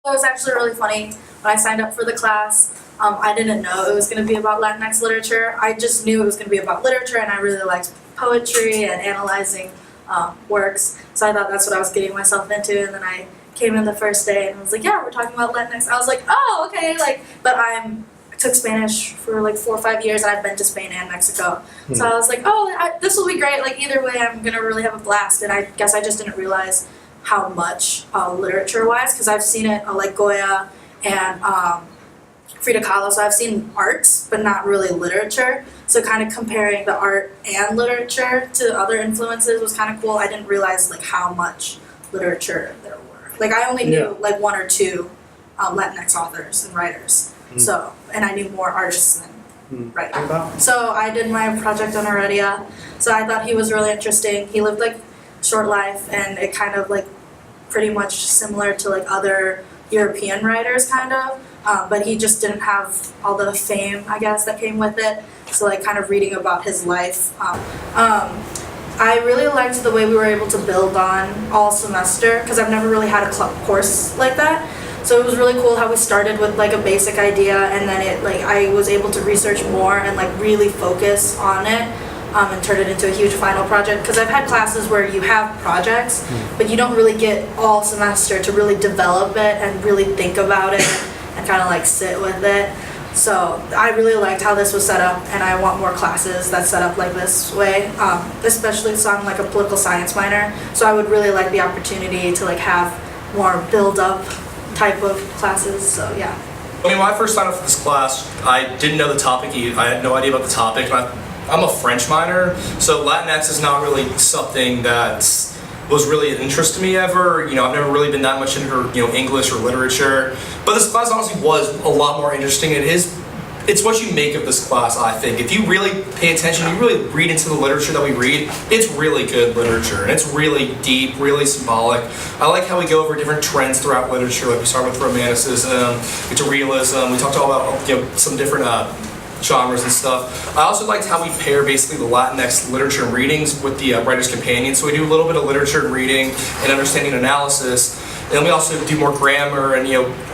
It was actually really funny. When I signed up for the class, I didn't know it was going to be about Latinx literature. I just knew it was going to be about literature, and I really liked poetry and analyzing works. So I thought that's what I was getting myself into, and then I came in the first day and was like, yeah, we're talking about Latinx. I was like, oh, okay, but I took Spanish for like 4 or 5 years, and I've been to Spain and Mexico. So I was like, oh, this will be great. Like, either way, I'm going to really have a blast. And I guess I just didn't realize how much literature-wise, because I've seen it like Goya and Frida Kahlo, so I've seen arts, but not really literature. So kind of comparing the art and literature to other influences was kind of cool. I didn't realize like how much literature there were. Like, I only knew like 1 or 2 Latinx authors and writers. So, and I knew more artists than writers. So I did my project on Heredia. So I thought he was really interesting. He lived like a short life, and it kind of like pretty much similar to like other European writers kind of, but he just didn't have all the fame, I guess, that came with it. So like kind of reading about his life. I really liked the way we were able to build on all semester, because I've never really had a course like that. So it was really cool how we started with like a basic idea, and then I was able to research more and like really focus on it. And turn it into a huge final project, because I've had classes where you have projects, but you don't really get all semester to really develop it and really think about it and kind of like sit with it. So I really liked how this was set up, and I want more classes that's set up like this way, especially so I'm like a political science minor, so I would really like the opportunity to like have more build-up type of classes, so yeah. I mean, when I first signed up for this class, I didn't know the topic. I had no idea about the topic. I'm a French minor, so Latinx is not really something that was really an interest to me ever. You know, I've never really been that much into, English or literature. But this class honestly was a lot more interesting. It's what you make of this class, I think. If you really pay attention, you really read into the literature that we read, it's really good literature, and it's really deep, really symbolic. I like how we go over different trends throughout literature. Like we start with Romanticism, into realism. We talked all about some different genres and stuff. I also liked how we pair basically the Latinx literature and readings with the Writer's Companion. So we do a little bit of literature and reading and understanding and analysis. And then we also do more grammar and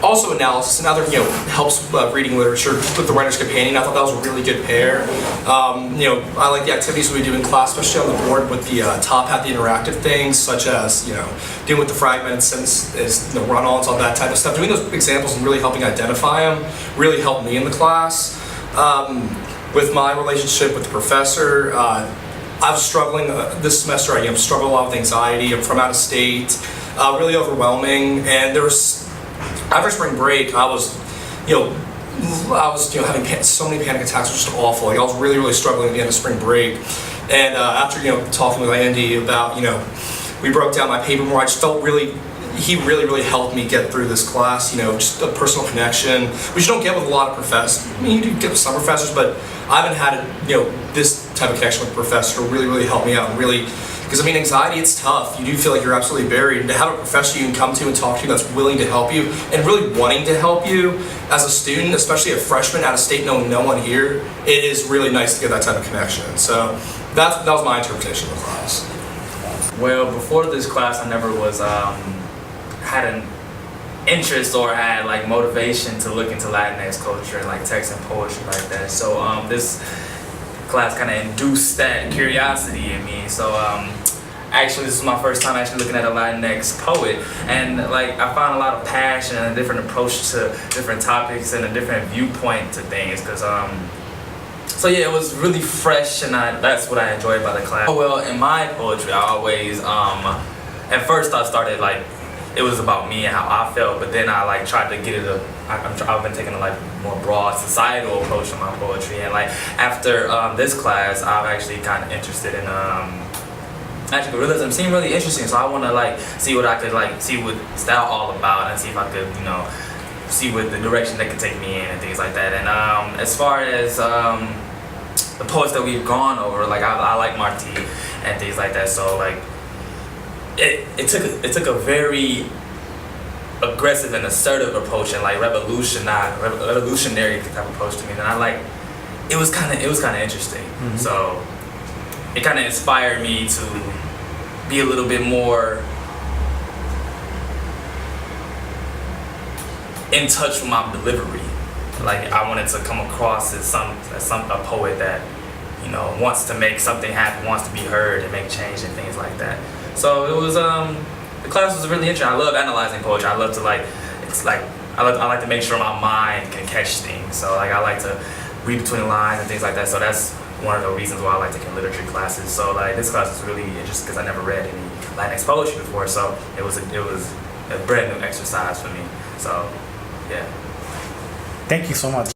also analysis and other helps reading literature with the Writer's Companion. I thought that was a really good pair. I like the activities we do in class, especially on the board with the top hat, the interactive things such as dealing with the fragmented sentences, run-ons, all that type of stuff. Doing those examples and really helping identify them really helped me in the class. With my relationship with the professor, I was struggling this semester. I struggled a lot with anxiety. I'm from out of state, really overwhelming. And there was after spring break, I was having so many panic attacks. It was just awful. Like, I was really struggling at the end of spring break. And after talking with Andy about we broke down my paper more. I just felt he really helped me get through this class, just a personal connection, which you don't get with a lot of professors. I mean, you do get with some professors, but I haven't had this type of connection with a professor to really help me out, and really, because I mean, anxiety, it's tough. You do feel like you're absolutely buried, and to have a professor you can come to and talk to that's willing to help you, and really wanting to help you as a student, especially a freshman out of state, knowing no one here, it is really nice to get that type of connection. So that was my interpretation of the class. Well, before this class, I never was had an interest or had like motivation to look into Latinx culture and like text and poetry like that. So this class kind of induced that curiosity in me. So actually, this is my first time actually looking at a Latinx poet, and like I found a lot of passion and a different approach to different topics and a different viewpoint to things. Because so yeah, it was really fresh, and that's what I enjoyed about the class. Oh, well, in my poetry, I always at first I started like, it was about me and how I felt, but then I like tried to get it I've been taking a like more broad societal approach to my poetry, and like after this class, I'm actually kind of interested in magical realism. It seemed really interesting, so I want to like see what I could like see what style all about, and see if I could see what the direction that could take me in and things like that. And as far as the poets that we've gone over, like I like Marti and things like that, so like it took a very aggressive and assertive approach and like revolutionary type of approach to me, and I like it was kind of interesting. Mm-hmm. So it kind of inspired me to be a little bit more in touch with my delivery. Like I wanted to come across as a poet that, you know, wants to make something happen, wants to be heard and make change and things like that. So it was the class was really interesting. I love analyzing poetry. I love to I like to make sure my mind can catch things. So like I like to read between the lines and things like that. So that's one of the reasons why I like taking literature classes. So like this class was really interesting because I never read any Latinx poetry before. So it was a brand new exercise for me. So yeah. Thank you so much.